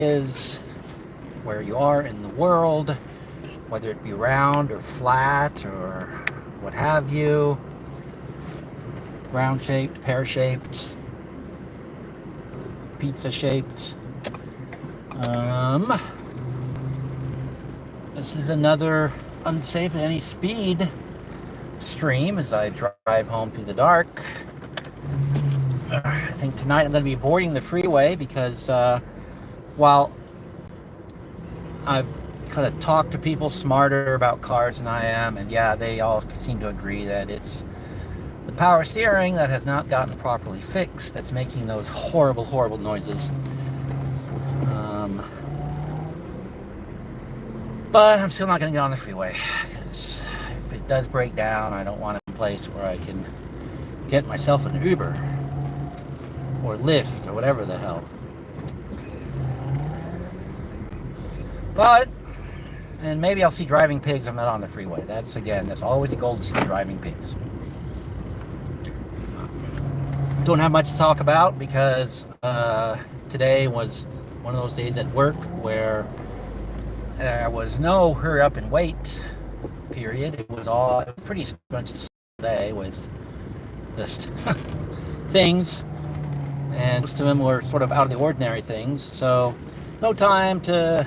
is, where you are in the world, whether it be round or flat or what have you, round shaped, pear shaped, pizza shaped. This is another unsafe at any speed stream as I drive home through the dark. I think tonight I'm going to be avoiding the freeway because while I've kind of talked to people smarter about cars than I am, and yeah, they all seem to agree that it's the power steering that has not gotten properly fixed that's making those horrible, horrible noises. But I'm still not going to get on the freeway because if it does break down, I don't want a place where I can get myself an Uber or Lyft or whatever the hell. But, and maybe I'll see driving pigs. I'm not on the freeway. That's always the goal, to see driving pigs. Don't have much to talk about because today was one of those days at work where there was no hurry up and wait period. It was pretty much a day with just things, and most of them were sort of out of the ordinary things, so no time to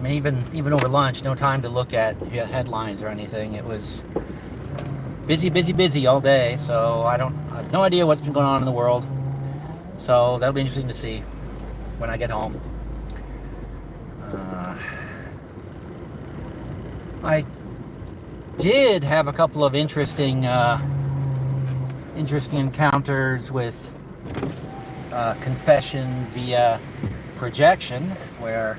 even over lunch, no time to look at headlines or anything. It was busy all day, so I have no idea what's been going on in the world. So that'll be interesting to see when I get home. I did have a couple of interesting encounters with confession via projection, where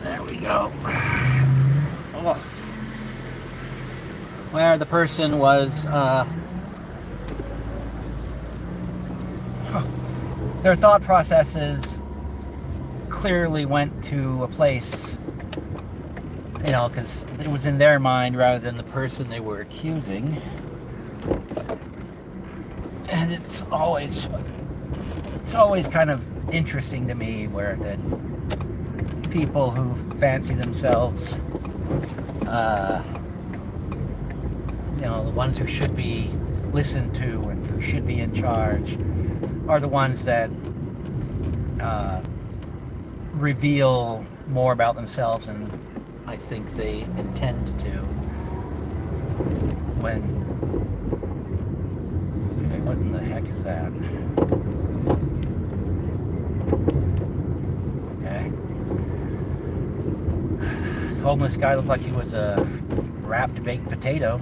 there we go. Oh. Where the person was their thought processes clearly went to a place, because it was in their mind rather than the person they were accusing. And it's always kind of interesting to me where that people who fancy themselves the ones who should be listened to and who should be in charge are the ones that reveal more about themselves than I think they intend to. Okay, what in the heck is that? Okay. The homeless guy looked like he was a wrapped baked potato.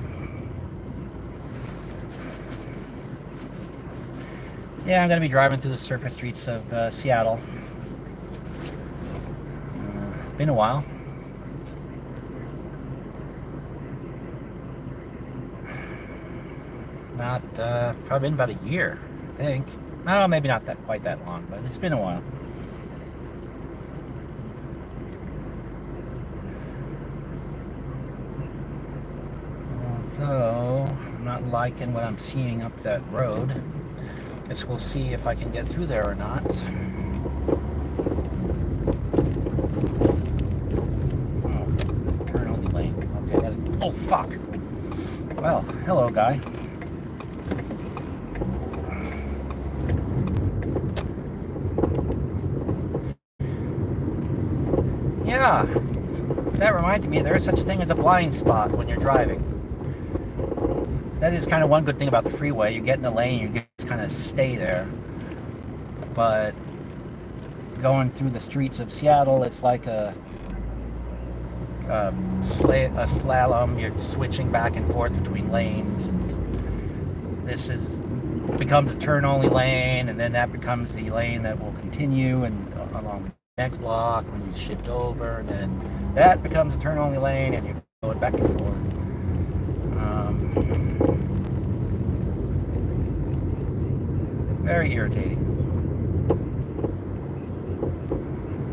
Yeah, I'm going to be driving through the surface streets of Seattle. Been a while. Probably been about a year, I think. Oh, maybe not quite that long, but it's been a while. Although I'm not liking what I'm seeing up that road. Guess we'll see if I can get through there or not. Oh, turn only lane. Okay, oh fuck. Well, hello guy. Yeah, that reminded me there is such a thing as a blind spot when you're driving. That is kind of one good thing about the freeway. You get in the lane, you just kind of stay there. But going through the streets of Seattle, it's like a slalom. You're switching back and forth between lanes, and this becomes a turn-only lane, and then that becomes the lane that will continue and along the next block when you shift over, and then that becomes a turn-only lane, and you're going back and forth. Very irritating.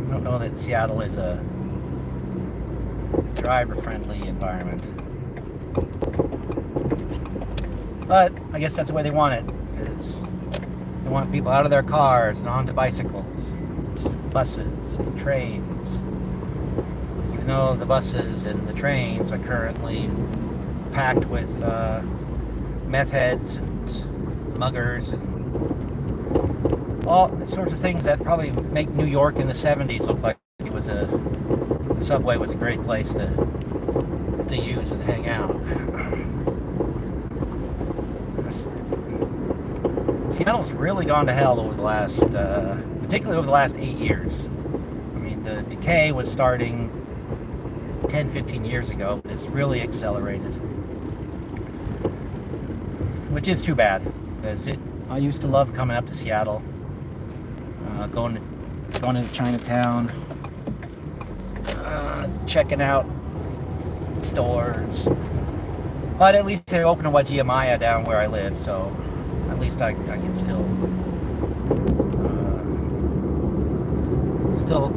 I don't know that Seattle is a driver-friendly environment. But I guess that's the way they want it, because they want people out of their cars and onto bicycles, and buses, and trains. Even though the buses and the trains are currently packed with meth heads and muggers and all sorts of things that probably make New York in the 70s look like it was the subway was a great place to use and hang out. Seattle's really gone to hell over the last, particularly over the last 8 years. I mean, the decay was starting 10, 15 years ago, but it's really accelerated. Which is too bad, because I used to love coming up to Seattle, going into Chinatown, checking out stores. But at least they opened a Wajimaya down where I live, so at least I can still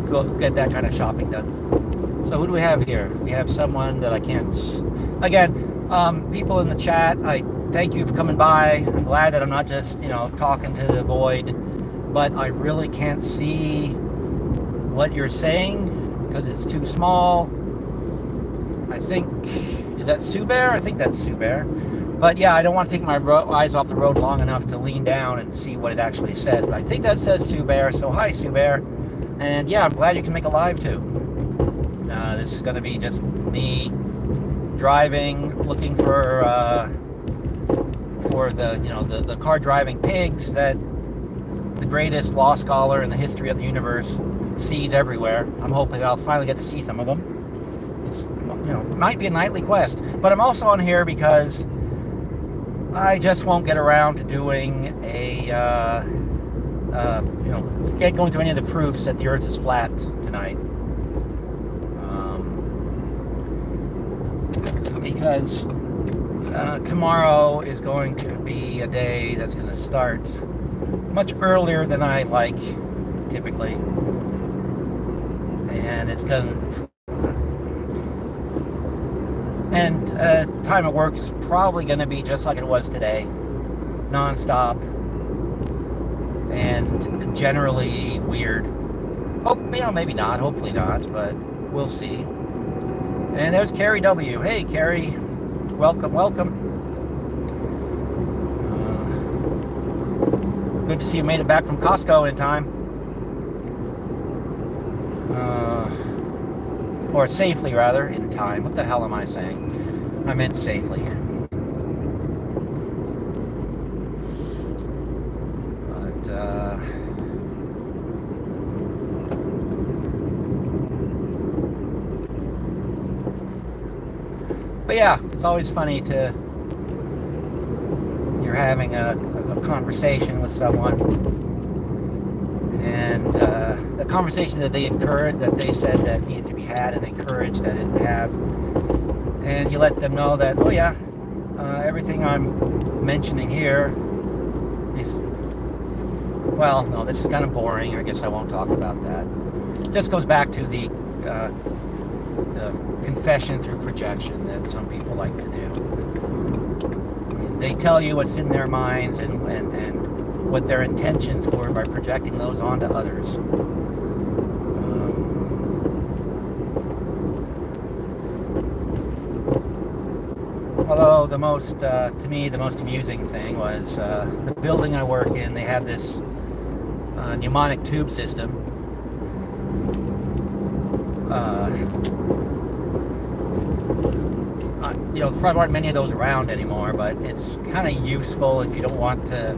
go get that kind of shopping done. So who do we have here? We have someone that I can't... Again, people in the chat, I thank you for coming by. I'm glad that I'm not just, talking to the void, but I really can't see what you're saying because it's too small. I think... Is that Sue Bear? I think that's Sue Bear. But yeah, I don't want to take my eyes off the road long enough to lean down and see what it actually says. But I think that says Sue Bear, so hi Sue Bear. And yeah, I'm glad you can make a live too. This is going to be just me driving, looking for the car driving pigs that the greatest law scholar in the history of the universe sees everywhere. I'm hoping that I'll finally get to see some of them. It's, it might be a nightly quest, but I'm also on here because I just won't get around to doing going through any of the proofs that the Earth is flat tonight. Because tomorrow is going to be a day that's going to start much earlier than I like typically, and it's going to. And time at work is probably going to be just like it was today, non-stop, and generally weird. Oh, maybe not, hopefully not, but we'll see. And there's Carrie W. Hey, Carrie, welcome. Good to see you made it back from Costco in time. Or safely, rather, in time. What the hell am I saying? I meant safely. But yeah, it's always funny you're having a conversation with someone, and the conversation that they said that needed to be had and encouraged that it didn't have, and you let them know that, oh yeah, everything I'm mentioning here is, well, no, this is kind of boring. I guess I won't talk about that. Just goes back to the confession through projection that some people like to do. They tell you what's in their minds and what their intentions were by projecting those onto others. Although to me, the most amusing thing was the building I work in. They have this pneumonic tube system. There probably aren't many of those around anymore, but it's kind of useful if you don't want to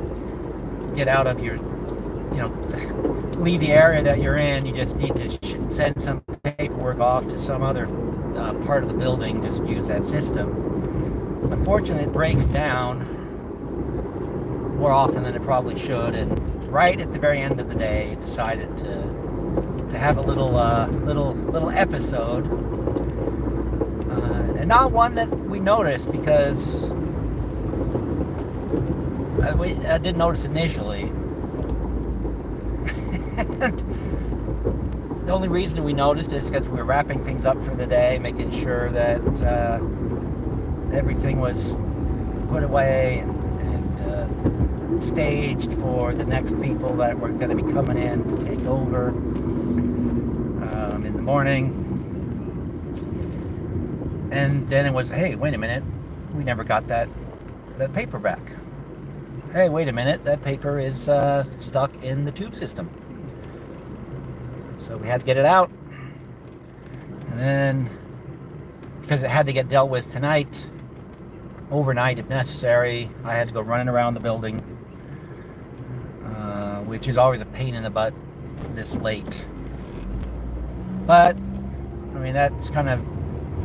get out of your, leave the area that you're in. You just need to send some paperwork off to some other part of the building. Just use that system. Unfortunately, it breaks down more often than it probably should, and right at the very end of the day, it decided to have a little episode. And not one that we noticed, because I didn't notice initially. And the only reason we noticed is because we were wrapping things up for the day, making sure that everything was put away and staged for the next people that were going to be coming in to take over in the morning. And then it was, hey, wait a minute, we never got that paper back. Hey, wait a minute, that paper is stuck in the tube system. So we had to get it out. And then, because it had to get dealt with tonight, overnight if necessary, I had to go running around the building, which is always a pain in the butt this late. But, I mean, that's kind of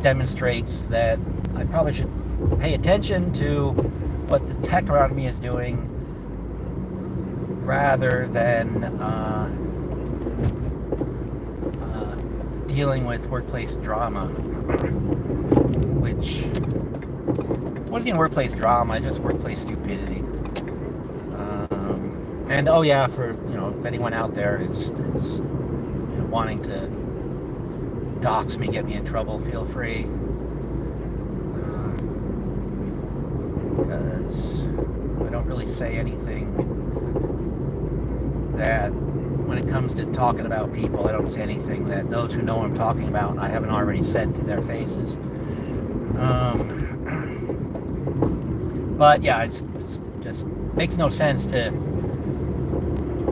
demonstrates that I probably should pay attention to what the tech around me is doing rather than dealing with workplace drama, which what is even workplace drama? Just workplace stupidity. And oh yeah, for if anyone out there is wanting to dox me, get me in trouble, feel free. Because I don't really say anything that, when it comes to talking about people, I don't say anything that those who know what I'm talking about, I haven't already said to their faces. But yeah, it's just makes no sense to,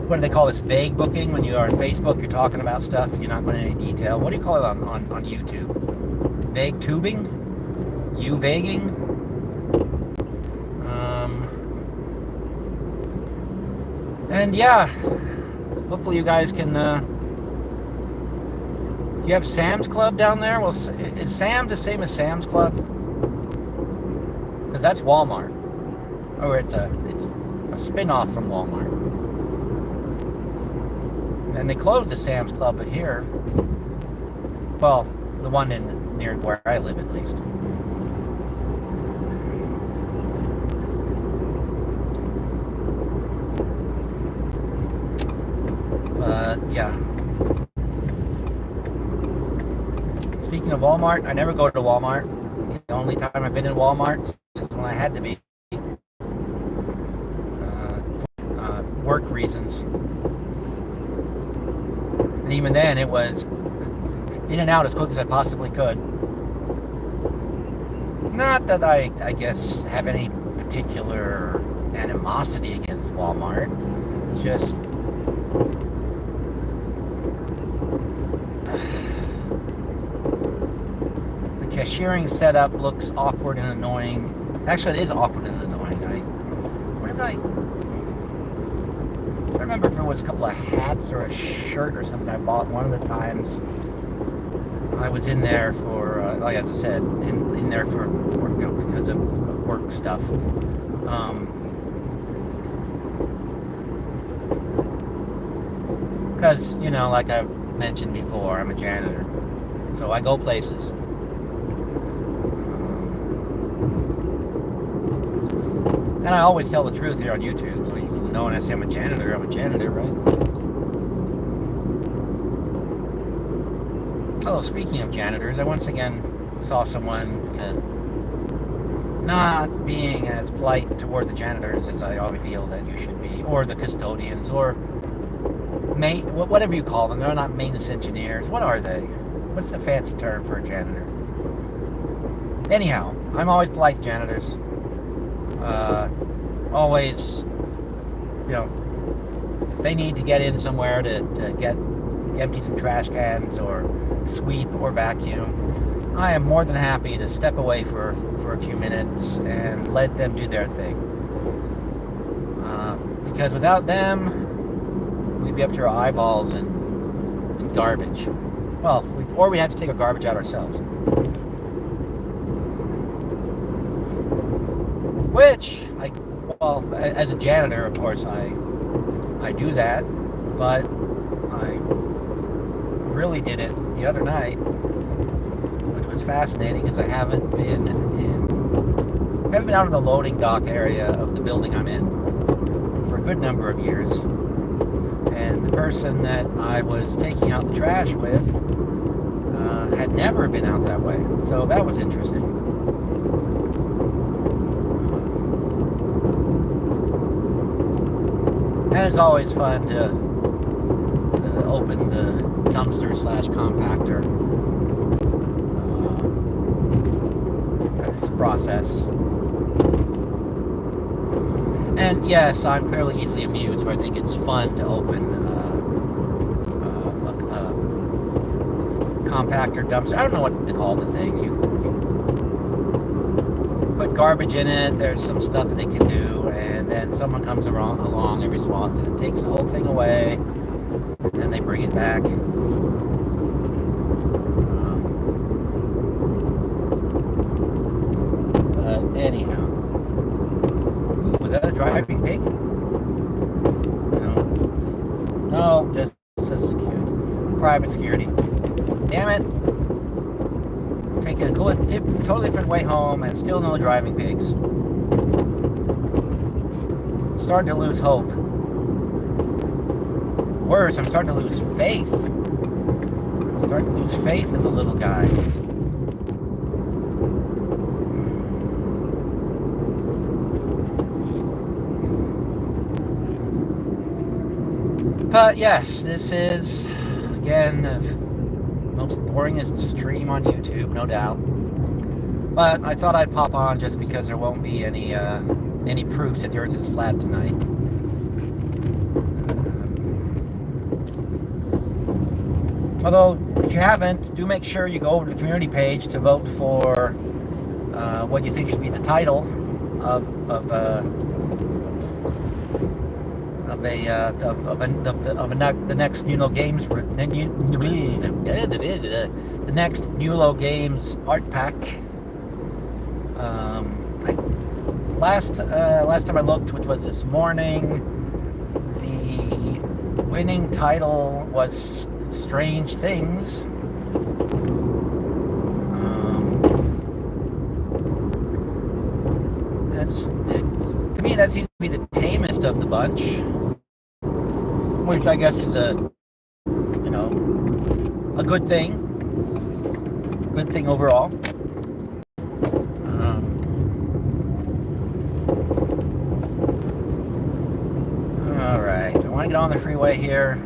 what do they call this, vague booking? When you are on Facebook, you're talking about stuff, you're not going into any detail. What do you call it on YouTube? Vague tubing? You-vaguing? And yeah, hopefully you guys can, you have Sam's Club down there? Well, is Sam's the same as Sam's Club? Because that's Walmart. Or it's a spin-off from Walmart. And they closed the Sam's Club here. Well, the one near where I live, at least. But yeah. Speaking of Walmart, I never go to Walmart. The only time I've been in Walmart is when I had to be. For work reasons. And even then, it was in and out as quick as I possibly could. Not that I guess, have any particular animosity against Walmart. It's just... the cashiering setup looks awkward and annoying. Actually, it is awkward and annoying. I remember if it was a couple of hats or a shirt or something I bought one of the times. I was in there for, like as I said, in there for work, because of work stuff. Because, like I've mentioned before, I'm a janitor. So I go places. And I always tell the truth here on YouTube, so you can know when I say I'm a janitor, right? Oh, speaking of janitors, I once again saw someone not being as polite toward the janitors as I always feel that you should be, or the custodians, or whatever you call them. They're not maintenance engineers. What are they? What's the fancy term for a janitor? Anyhow, I'm always polite to janitors. Always, if they need to get in somewhere to empty some trash cans or sweep or vacuum, I am more than happy to step away for a few minutes and let them do their thing. Because without them, we'd be up to our eyeballs in garbage. Well, or we'd have to take our garbage out ourselves. Which, as a janitor, of course, I do that, but I really did it the other night, which was fascinating because I haven't been out in the loading dock area of the building I'm in for a good number of years, and the person that I was taking out the trash with had never been out that way, so that was interesting. And it's always fun to open the dumpster slash compactor. It's a process. And yes, I'm clearly easily amused, but I think it's fun to open a compactor dumpster. I don't know what to call the thing. You put garbage in it, there's some stuff that it can do, and then someone comes along every so often and takes the whole thing away, and then they bring it back. But anyhow. Ooh, was that a driving pig? No, just security. Private security. Damn it. Taking a totally different way home and still no driving pigs. Starting to lose hope. Worse, I'm starting to lose faith. I'm starting to lose faith in the little guy. But yes, this is, again, the most boringest stream on YouTube, no doubt. But I thought I'd pop on just because there won't be any proofs that the Earth is flat tonight. Although, if you haven't, do make sure you go over to the community page to vote for what you think should be the title of the next Nulo Games the next Nulo Games art pack. Last time I looked, which was this morning, the winning title was Strange Things. To me, that seems to be the tamest of the bunch, which I guess is a good thing. Good thing overall. All right, I want to get on the freeway here,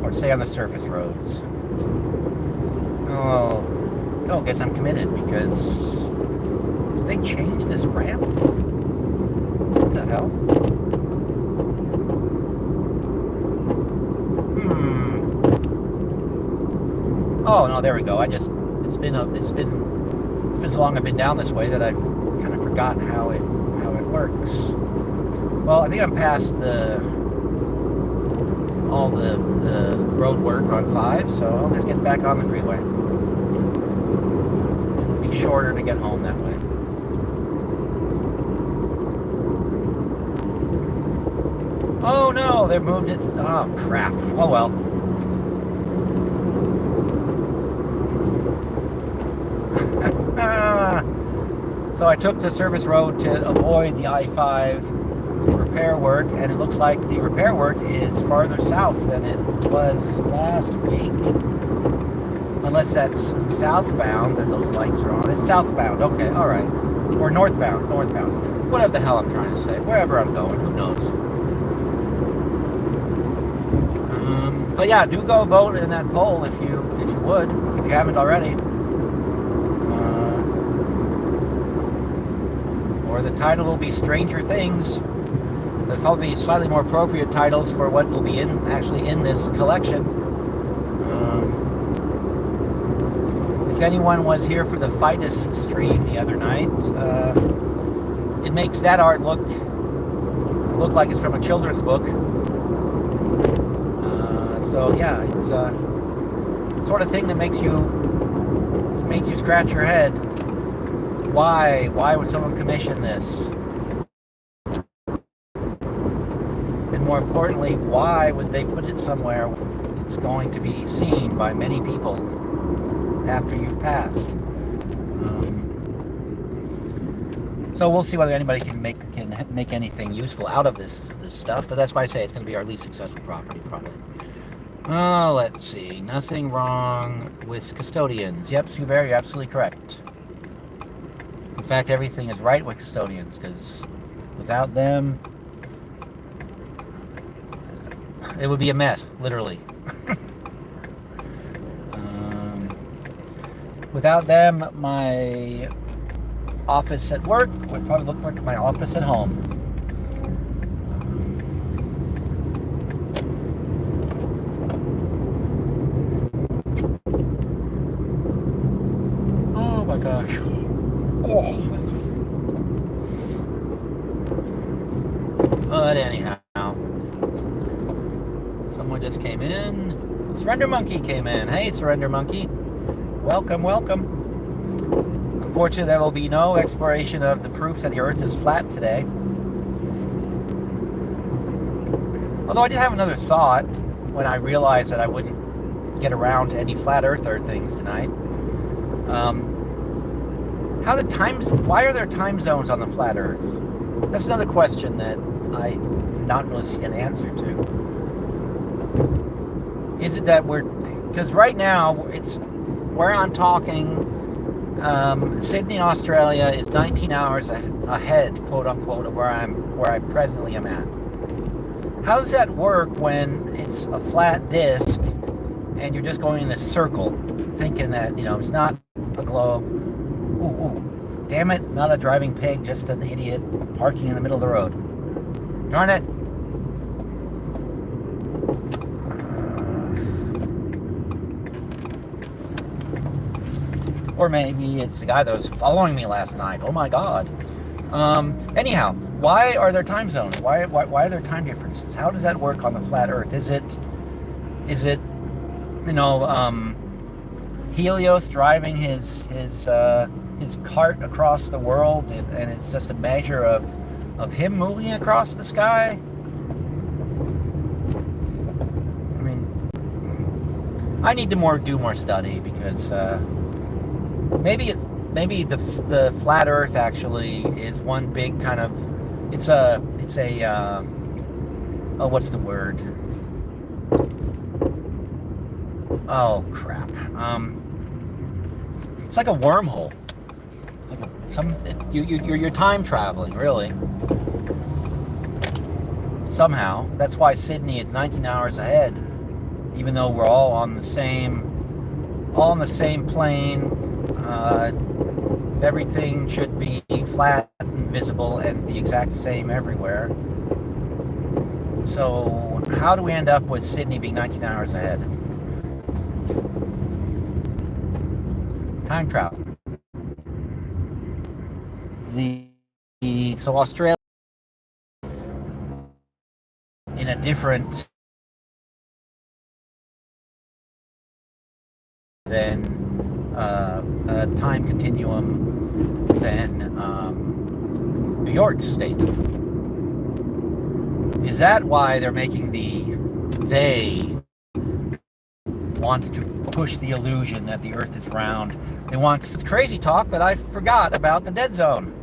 or stay on the surface roads. Oh, guess I'm committed because did they change this ramp? What the hell? Oh no, there we go. It's been so long I've been down this way that I've kind of forgotten how it works. Well, I think I'm past all the road work on 5, so I'll just get back on the freeway. It'll be shorter to get home that way. Oh no, they've moved it. Oh crap. Oh well. So I took the surface road to avoid the I-5 repair work, and it looks like the repair work is farther south than it was last week. Unless that's southbound that those lights are on. It's southbound, okay, alright. Or northbound. Whatever the hell I'm trying to say. Wherever I'm going, who knows. But yeah, do go vote in that poll if you would, if you haven't already. Or the title will be Stranger Things. There'll probably be slightly more appropriate titles for what will be actually in this collection. If anyone was here for the Fightus stream the other night, it makes that art look like it's from a children's book. So yeah, it's sort of thing that makes you scratch your head. Why would someone commission this? And more importantly, why would they put it somewhere it's going to be seen by many people after you've passed? So we'll see whether anybody can make anything useful out of this stuff. But that's why I say it's going to be our least successful property, probably. Oh, let's see. Nothing wrong with custodians. Yep, Subaru, you're absolutely correct. In fact, everything is right with custodians, because without them, It would be a mess, literally. Without them, my office at work would probably look like my office at home. Oh my gosh. Oh. But anyhow, someone just came in. Surrender Monkey came in. Hey, Surrender Monkey. Welcome, welcome. Unfortunately, there will be no exploration of the proof that the Earth is flat today. Although I did have another thought when I realized that I wouldn't get around to any flat earther things tonight. Why are there time zones on the flat Earth? That's another question that I not really see an answer to. Is it that because right now it's where I'm talking, Sydney, Australia is 19 hours ahead, quote unquote, of where I presently am at. How does that work when it's a flat disc and you're just going in a circle, thinking that, it's not a globe? Ooh, damn it, not a driving pig, just an idiot parking in the middle of the road. Darn it. Or maybe it's the guy that was following me last night. Oh my God. Anyhow, why are there time zones? Why are there time differences? How does that work on the flat Earth? Is it Helios driving his cart across the world, and it's just a measure of him moving across the sky? I mean, I need to do more study, because maybe the flat Earth actually is one big kind of, what's the word? Oh crap. It's like a wormhole. You're time traveling, really. Somehow. That's why Sydney is 19 hours ahead, even though we're all on the same plane. Everything should be flat and visible and the exact same everywhere. So how do we end up with Sydney being 19 hours ahead? Time travel. So Australia in a different than time continuum than New York State. Is that why they're making they want to push the illusion that the Earth is round? They want crazy talk that I forgot about the dead zone.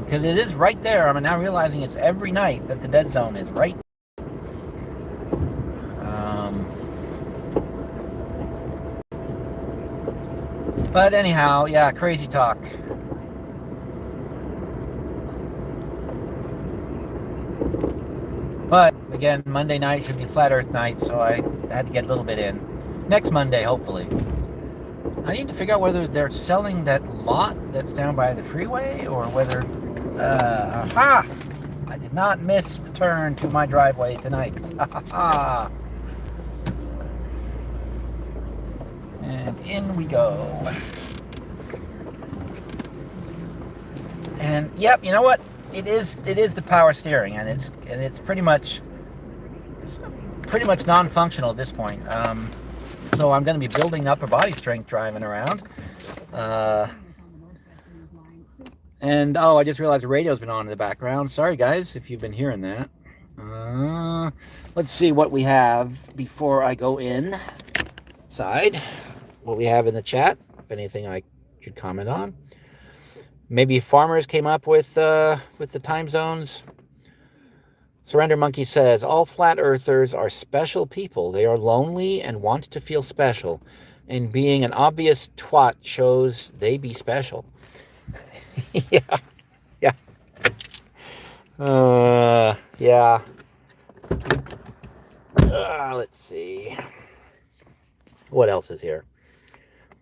Because it is right there. I'm now realizing it's every night that the dead zone is right. But anyhow, yeah, crazy talk. But again, Monday night should be flat Earth night, so I had to get a little bit in. Next Monday, hopefully. I need to figure out whether they're selling that lot that's down by the freeway, or whether... aha! I did not miss the turn to my driveway tonight. And in we go. And yep, you know what? It is the power steering, and it's pretty much non-functional at this point. So I'm going to be building upper body strength driving around. And I just realized the radio's been on in the background. Sorry guys if you've been hearing that. Let's see what we have before I go inside. What we have in the chat, if anything I could comment on. Maybe farmers came up with the time zones. Surrender Monkey says, all flat earthers are special people. They are lonely and want to feel special. And being an obvious twat shows they be special. Yeah. Yeah. Let's see. What else is here?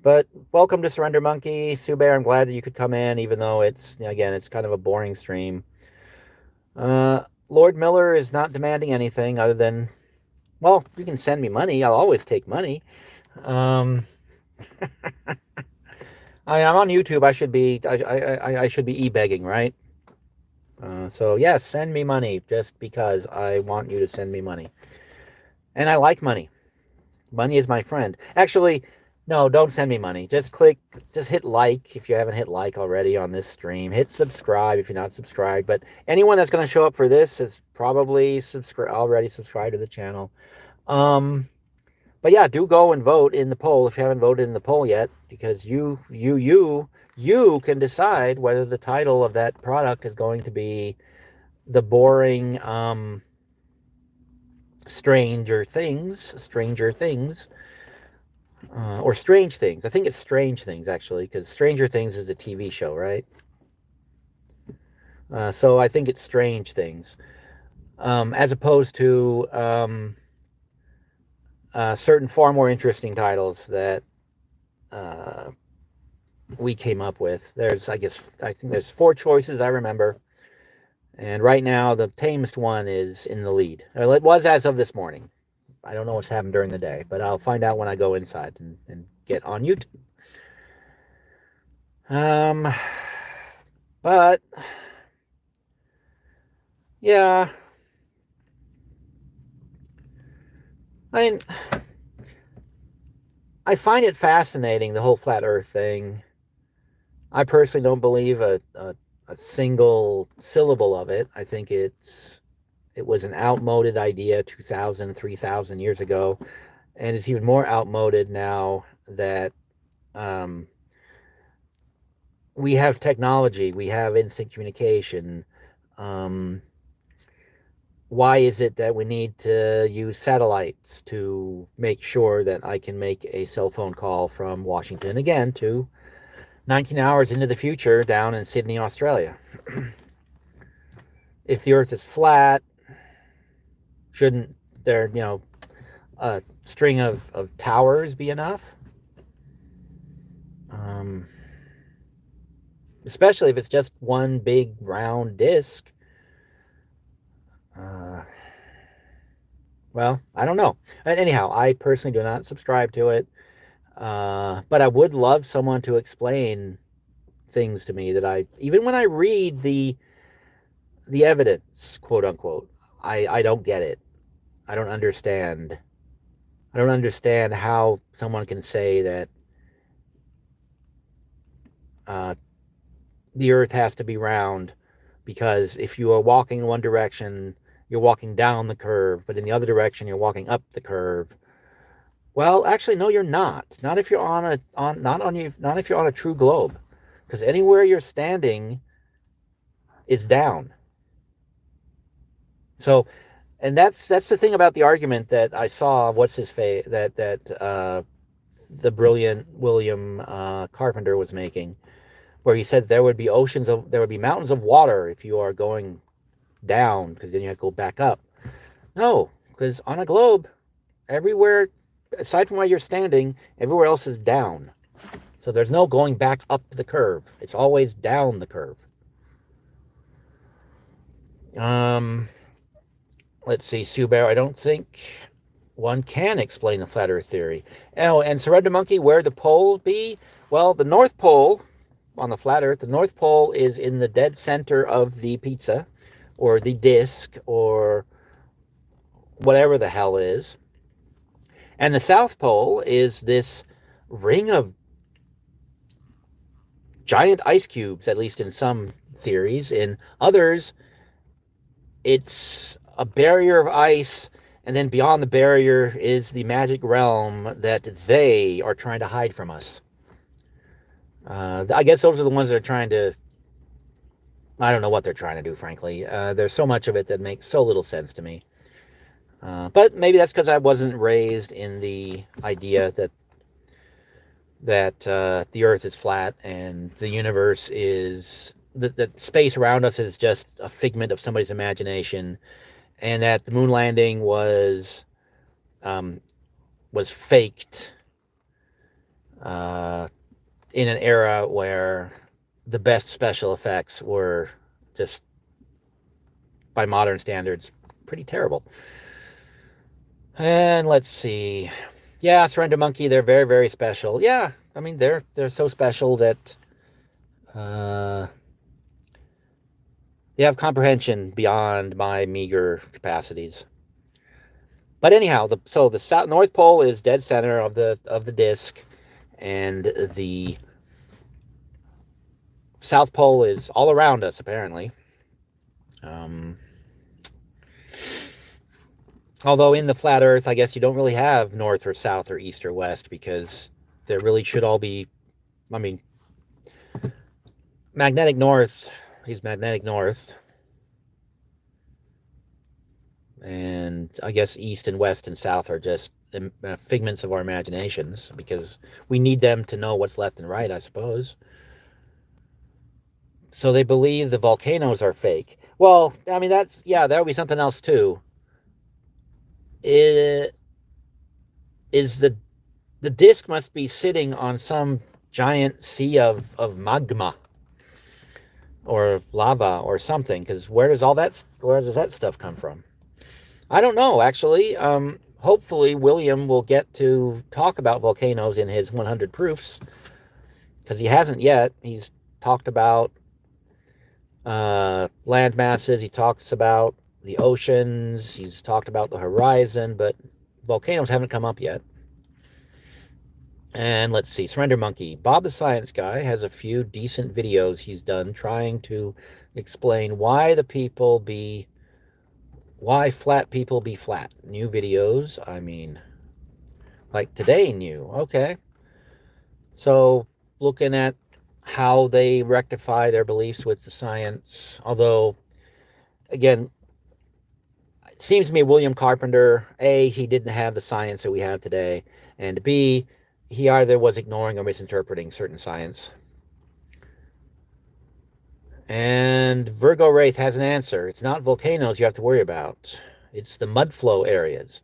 But welcome to Surrender Monkey. Sue Bear, I'm glad that you could come in, even though it's, again, it's kind of a boring stream. Lord Miller is not demanding anything other than, well, you can send me money. I'll always take money. I'm on YouTube. I should be e-begging, right? So yes, send me money just because I want you to send me money. And I like money. Money is my friend. Actually, no, don't send me money. Just hit like if you haven't hit like already on this stream. Hit subscribe if you're not subscribed. But anyone that's going to show up for this is probably already subscribed to the channel. But yeah, do go and vote in the poll if you haven't voted in the poll yet, because you can decide whether the title of that product is going to be the boring Stranger Things, or Strange Things. I think it's Strange Things, actually, because Stranger Things is a TV show, right? So I think it's Strange Things, as opposed to certain far more interesting titles that we came up with. I think there's 4 choices I remember. And right now, the tamest one is in the lead. It was as of this morning. I don't know what's happened during the day, but I'll find out when I go inside and get on YouTube. But yeah, I find it fascinating, the whole flat Earth thing. I personally don't believe a single syllable of it. I think it was an outmoded idea 2,000, 3,000 years ago, and it's even more outmoded now that we have technology, we have instant communication. Why is it that we need to use satellites to make sure that I can make a cell phone call from Washington, again, to 19 hours into the future down in Sydney, Australia? If the Earth is flat, shouldn't there, a string of towers be enough? Especially if it's just one big round disc. Well, I don't know. And anyhow, I personally do not subscribe to it. But I would love someone to explain things to me that even when I read the evidence, quote unquote, I don't get it. I don't understand. I don't understand how someone can say that the Earth has to be round, because if you are walking in one direction, you're walking down the curve, but in the other direction, you're walking up the curve. Well, actually, no, you're not. Not if you're not if you're on a true globe, because anywhere you're standing is down. So, and that's the thing about the argument that I saw. What's his face? That the brilliant William Carpenter was making, where he said there would be mountains of water if you are going down, because then you have to go back up. No, because on a globe, everywhere, aside from where you're standing, everywhere else is down. So there's no going back up the curve. It's always down the curve. Let's see, Sue Bear, I don't think one can explain the flat Earth theory. Oh, and Surrender Monkey, where the pole be? Well, the North Pole on the flat Earth, the North Pole is in the dead center of the pizza, or the disc, or whatever the hell it is. And the South Pole is this ring of giant ice cubes, at least in some theories. In others, it's a barrier of ice, and then beyond the barrier is the magic realm that they are trying to hide from us. I guess those are the ones that are trying to... I don't know what they're trying to do, frankly. There's so much of it that makes so little sense to me. But maybe that's because I wasn't raised in the idea that the Earth is flat and the universe is... that space around us is just a figment of somebody's imagination, and that the moon landing was was faked in an era where the best special effects were just, by modern standards, pretty terrible. And let's see. Yeah, Surrender Monkey, they're very, very special. Yeah, I mean, they're so special that uh, they have comprehension beyond my meager capacities. But anyhow, the south North Pole is dead center of the disk, and the South Pole is all around us apparently. Um, Although in the flat Earth, I guess you don't really have north or south or east or west, because there really should all be. I mean, magnetic north is magnetic north, and I guess east and west and south are just figments of our imaginations, because we need them to know what's left and right, I suppose. So they believe the volcanoes are fake. Well, I mean, that would be something else too. It is the disk must be sitting on some giant sea of magma or lava or something, because where does that stuff come from? I don't know, actually. Hopefully William will get to talk about volcanoes in his 100 proofs, because he hasn't yet. He's talked about land masses, he talks about the oceans, he's talked about the horizon, but volcanoes haven't come up yet. And let's see, Surrender Monkey. Bob the Science Guy has a few decent videos he's done trying to explain why flat people be flat. New videos, I mean, like today new. Okay. So looking at how they rectify their beliefs with the science, although, again, it seems to me William Carpenter, A, he didn't have the science that we have today, and B, he either was ignoring or misinterpreting certain science. And Virgo Wraith has an answer. It's not volcanoes you have to worry about. It's the mud flow areas.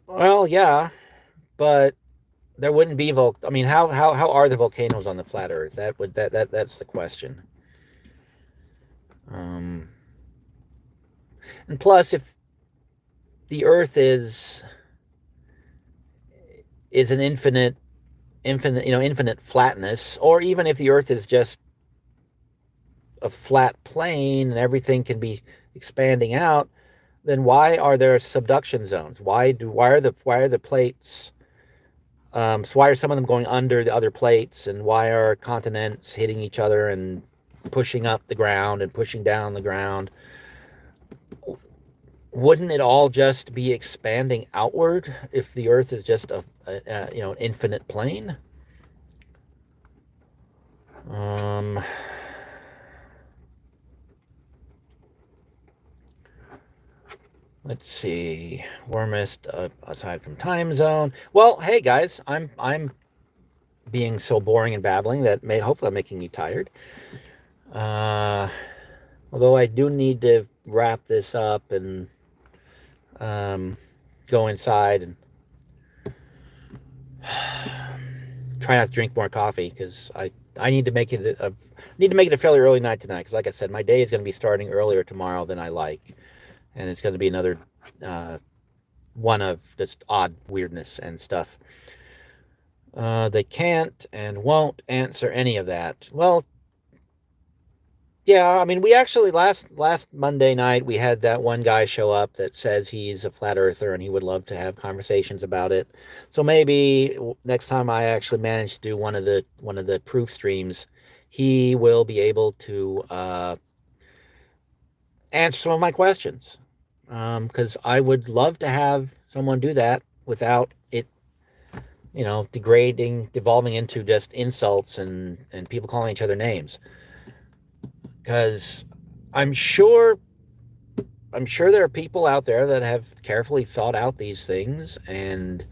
Well, yeah, but there wouldn't be I mean, how are the volcanoes on the flat Earth? That's the question. And plus, if the Earth is an infinite flatness, or even if the Earth is just a flat plane and everything can be expanding out, then why are there subduction zones? Why are the plates? So why are some of them going under the other plates, and why are continents hitting each other and pushing up the ground and pushing down the ground? Wouldn't it all just be expanding outward if the Earth is just an infinite plane? Let's see. Warmest aside from time zone. Well, hey guys, I'm being so boring and babbling that hopefully I'm making you tired. Although I do need to wrap this up and go inside and try not to drink more coffee, because I need to make it a fairly early night tonight, because like I said, my day is going to be starting earlier tomorrow than I like, and it's going to be another one of just odd weirdness and stuff. They can't and won't answer any of that. Well, yeah, I mean, we actually last Monday night we had that one guy show up that says he's a flat earther and he would love to have conversations about it. So maybe next time I actually manage to do one of the proof streams, he will be able to answer some of my questions. Because I would love to have someone do that without it, devolving into just insults and people calling each other names. Because I'm sure there are people out there that have carefully thought out these things and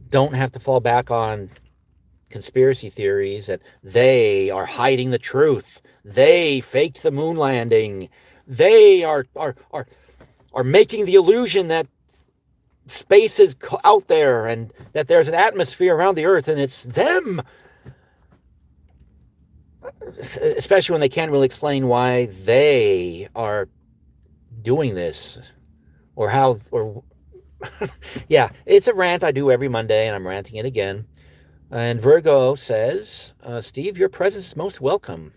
don't have to fall back on conspiracy theories that they are hiding the truth. They faked the moon landing. they are making the illusion that space is out there and that there's an atmosphere around the Earth, and it's them. Especially when they can't really explain why they are doing this or how or yeah, it's a rant I do every Monday, and I'm ranting it again. And Virgo says, Steve, your presence is most welcome.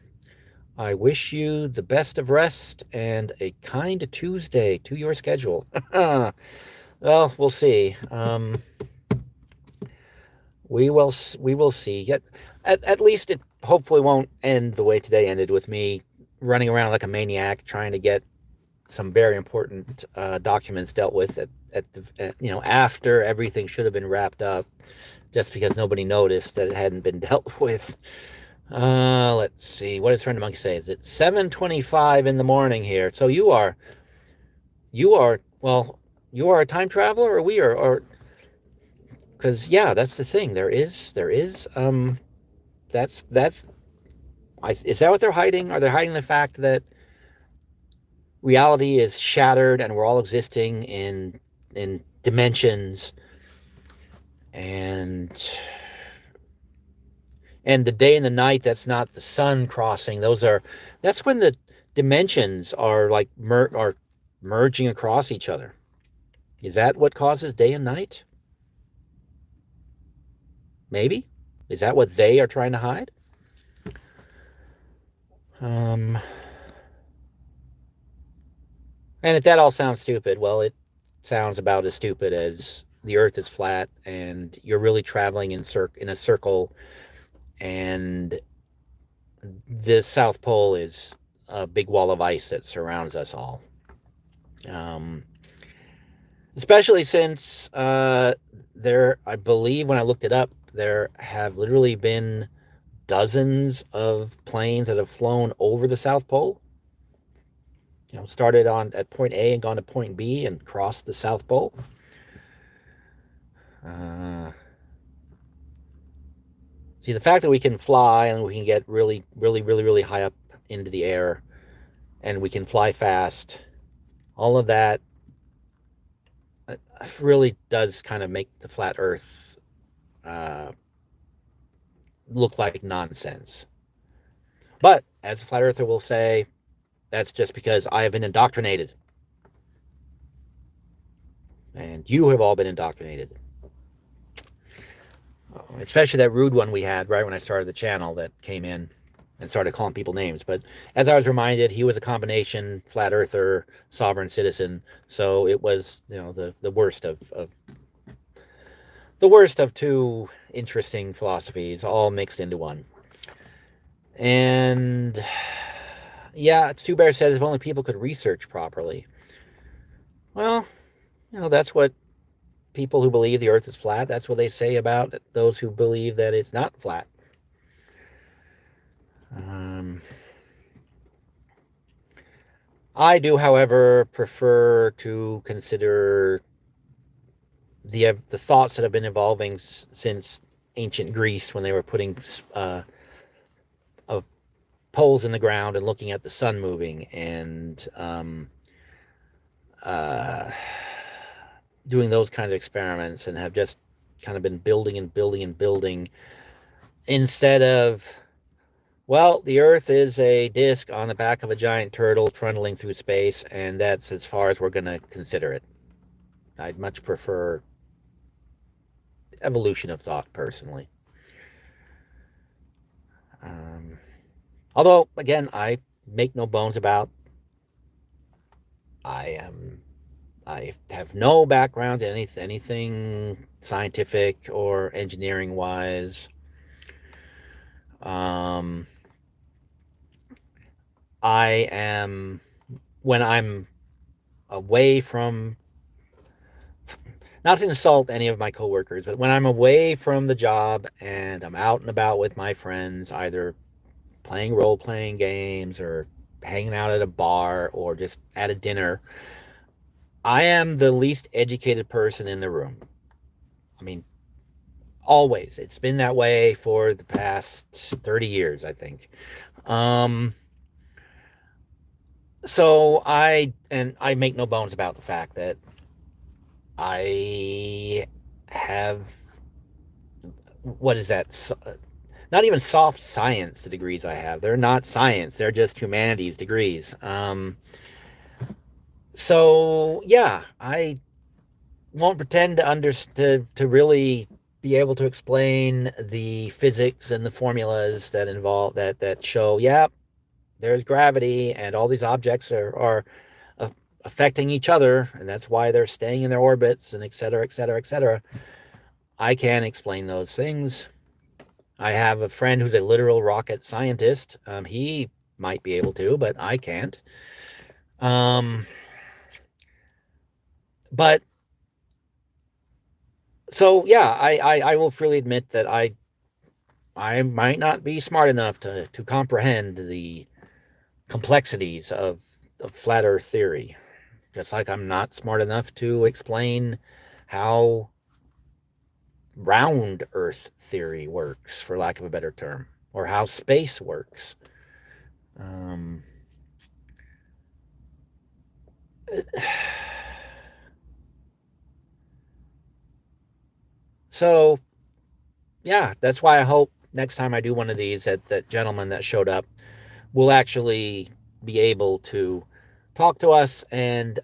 I wish you the best of rest and a kind Tuesday to your schedule. Well, we'll see. We will see. Yet, at least it hopefully won't end the way today ended, with me running around like a maniac trying to get some very important documents dealt with after everything should have been wrapped up, just because nobody noticed that it hadn't been dealt with. Let's see. What does Friend of Monkey say? Is it 7:25 in the morning here? So well, you are a time traveler, or we are, or because yeah, that's the thing. That's is that what they're hiding? Are they hiding the fact that reality is shattered and we're all existing in dimensions, and the day and the night, that's not the sun crossing, that's when the dimensions are like are merging across each other. Is that what causes day and night? Maybe. Is that what they are trying to hide? And if that all sounds stupid, well, it sounds about as stupid as the Earth is flat and you're really traveling in a circle, and the South Pole is a big wall of ice that surrounds us all. Um, Especially since I believe when I looked it up, there have literally been dozens of planes that have flown over the South Pole. Started on at point A and gone to point B and crossed the South Pole. See, the fact that we can fly and we can get really, really, really, really high up into the air, and we can fly fast, all of that really does kind of make the flat Earth uh, look like nonsense. But as a flat earther will say, that's just because I have been indoctrinated. And you have all been indoctrinated. Especially that rude one we had right when I started the channel that came in and started calling people names. But as I was reminded, he was a combination flat earther, sovereign citizen. So it was, the worst of two interesting philosophies all mixed into one. And yeah, Sue Bear says if only people could research properly. Well, that's what people who believe the Earth is flat, that's what they say about those who believe that it's not flat. I do, however, prefer to consider the thoughts that have been evolving since ancient Greece, when they were putting poles in the ground and looking at the sun moving, and doing those kinds of experiments, and have just kind of been building and building and building, instead of, well, the Earth is a disc on the back of a giant turtle trundling through space, and that's as far as we're going to consider it. I'd much prefer evolution of thought, personally. Although, again, I make no bones about, I have no background in anything scientific or engineering wise. I am, when I'm away from, not to insult any of my coworkers, but when I'm away from the job and I'm out and about with my friends, either playing role-playing games or hanging out at a bar or just at a dinner, I am the least educated person in the room. I mean, always. It's been that way for the past 30 years, I think. So I make no bones about the fact that I have, what is that? Not even soft science, the degrees I have. They're not science. They're just humanities degrees. So yeah, I won't pretend to really be able to explain the physics and the formulas that involve that show. Yeah, there's gravity, and all these objects are uh, affecting each other, and that's why they're staying in their orbits, and et cetera, et cetera, et cetera. I can't explain those things. I have a friend who's a literal rocket scientist. He might be able to, but I can't. Um, but so yeah, I will freely admit that I might not be smart enough to comprehend the complexities of flat Earth theory. Just like I'm not smart enough to explain how round Earth theory works, for lack of a better term, or how space works. Um, so yeah, that's why I hope next time I do one of these that gentleman that showed up will actually be able to talk to us and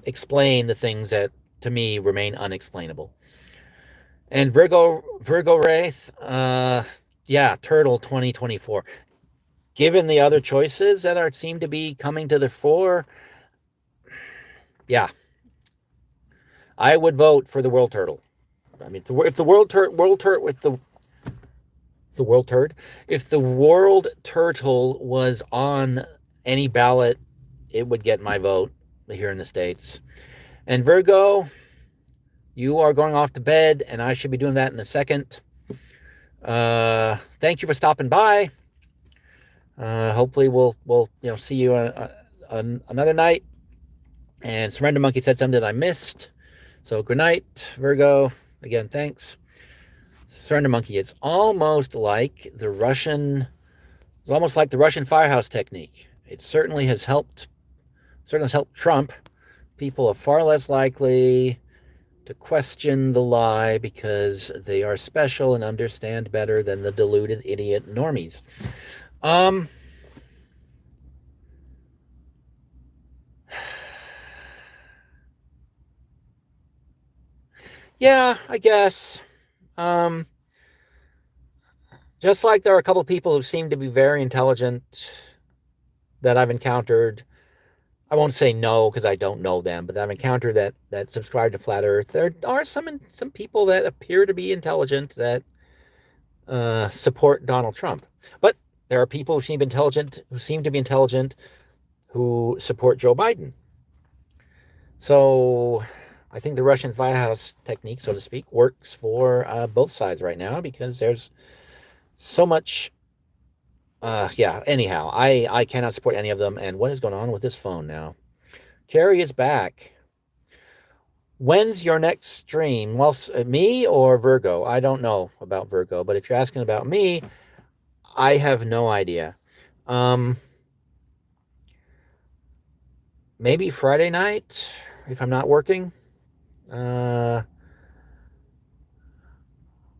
explain the things that to me remain unexplainable. And Virgo Wraith, yeah, Turtle 2024. Given the other choices that are seem to be coming to the fore, yeah, I would vote for the World Turtle. I mean, if the World Turtle with the World Turd, if the World Turtle was on any ballot, it would get my vote here in the States. And Virgo, you are going off to bed, and I should be doing that in a second. Thank you for stopping by. Hopefully, we'll see you another night. And Surrender Monkey said something that I missed. So good night, Virgo. Again, thanks. Surrender Monkey. It's almost like the Russian firehouse technique. It certainly has helped Trump. People are far less likely to question the lie because they are special and understand better than the deluded idiot normies. Um, yeah, I guess. Um, just like there are a couple of people who seem to be very intelligent that I've encountered. I won't say no because I don't know them, but I've encountered that subscribe to flat Earth. There are some people that appear to be intelligent that support Donald Trump, but there are people who seem to be intelligent who support Joe Biden. So I think the Russian firehouse technique, so to speak, works for both sides right now because there's so much. Yeah. Anyhow, I cannot support any of them. And what is going on with this phone now? Carrie is back. When's your next stream? Well, me or Virgo? I don't know about Virgo, but if you're asking about me, I have no idea. Um, maybe Friday night if I'm not working. Uh,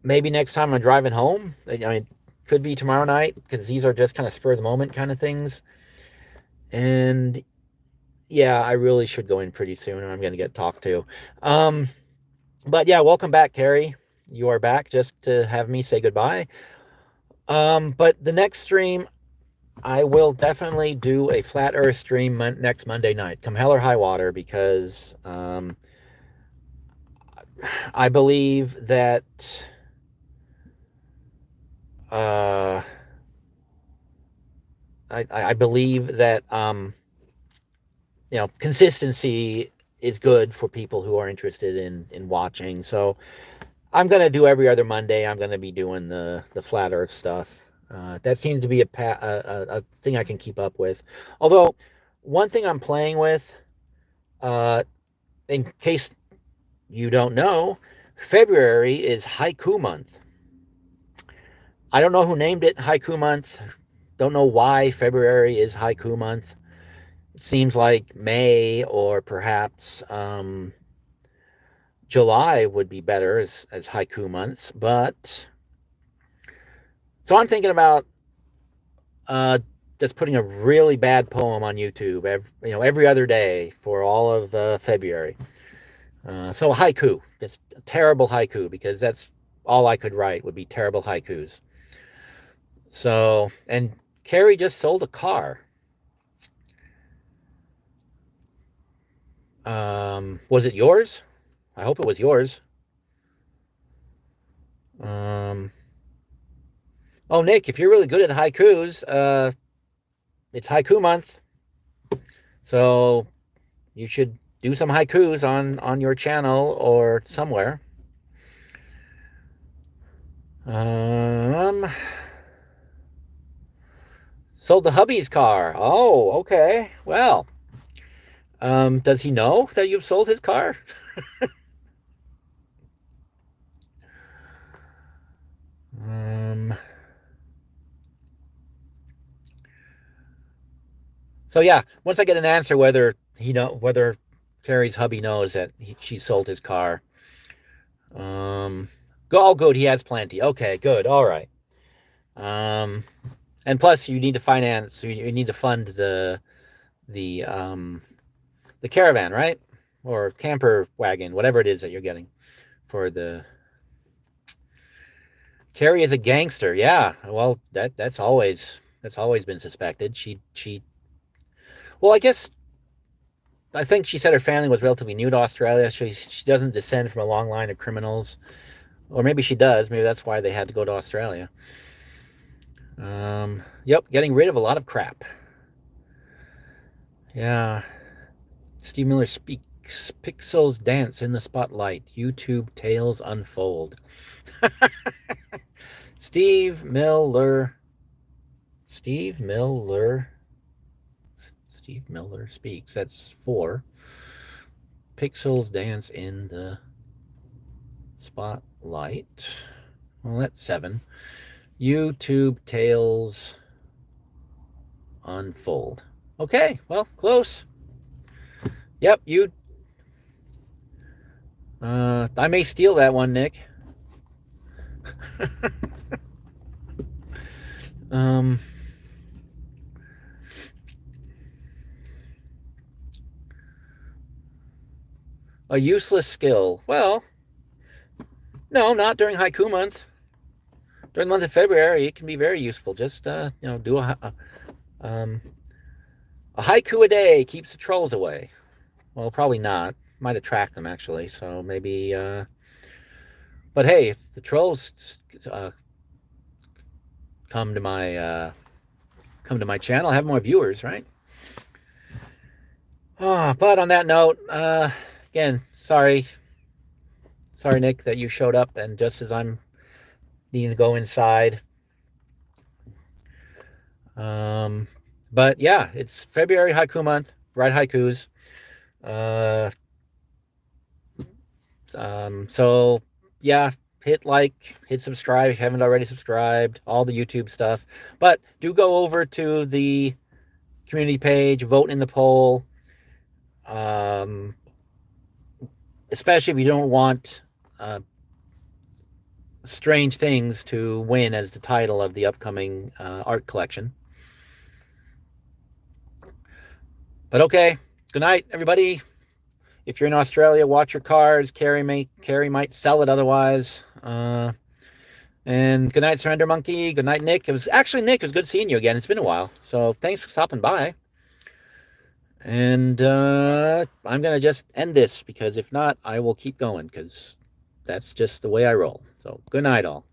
maybe next time I'm driving home. I mean, could be tomorrow night because these are just kind of spur of the moment kind of things. And yeah, I really should go in pretty soon, or I'm going to get talked to. Um, but yeah, welcome back, Carrie. You are back just to have me say goodbye. But the next stream, I will definitely do a flat Earth stream next Monday night, come hell or high water, because I believe that uh, I believe that consistency is good for people who are interested in watching. So I'm gonna do every other Monday. I'm gonna be doing the flat Earth stuff. That seems to be a thing I can keep up with. Although one thing I'm playing with, uh, in case you don't know, February is haiku month. I don't know who named it haiku month. Don't know why February is haiku month. It seems like May or perhaps July would be better as haiku months. But so I'm thinking about uh, just putting a really bad poem on YouTube, every other day for all of February. So a haiku, just a terrible haiku, because that's all I could write would be terrible haikus. So, and Carrie just sold a car. Was it yours? I hope it was yours. Um, oh, Nick, if you're really good at haikus, it's haiku month, so you should do some haikus on your channel or somewhere. Um, Sold the hubby's car. Oh, okay. Well, does he know that you've sold his car? um, so yeah, once I get an answer whether Carrie's hubby knows that she sold his car. All good. He has plenty. Okay, good. All right. Um, and plus you need to finance. You need to fund the the caravan, right? Or camper wagon, whatever it is that you're getting for the. Carrie is a gangster. Yeah. Well, that's always been suspected. She. Well, I think she said her family was relatively new to Australia. She doesn't descend from a long line of criminals, or maybe she does. Maybe that's why they had to go to Australia. Yep, getting rid of a lot of crap. Yeah. Steve Miller speaks. Pixels dance in the spotlight. YouTube tales unfold. Steve Miller. Steve Miller. Steve Miller speaks. That's 4. Pixels dance in the spotlight. Well, that's 7. YouTube tales unfold. Okay, well, close. Yep, I may steal that one, Nick. um, a useless skill. Well, no, not during haiku month. During the month of February, it can be very useful. Just do um, a haiku a day keeps the trolls away. Well, probably not. Might attract them actually. So maybe. But hey, if the trolls come to my channel, I'll have more viewers, right? But on that note, again, sorry, Nick, that you showed up, and just as I'm needing to go inside. But yeah, it's February haiku month. Write haikus. So yeah, hit like, hit subscribe if you haven't already subscribed. All the YouTube stuff, but do go over to the community page, vote in the poll. Especially if you don't want strange things to win as the title of the upcoming art collection. But okay, good night, everybody. If you're in Australia, watch your cards. Carrie might sell it otherwise. And good night, Surrender Monkey. Good night, Nick. Nick. It was good seeing you again. It's been a while. So thanks for stopping by. And I'm going to just end this, because if not, I will keep going, because that's just the way I roll. So good night, all.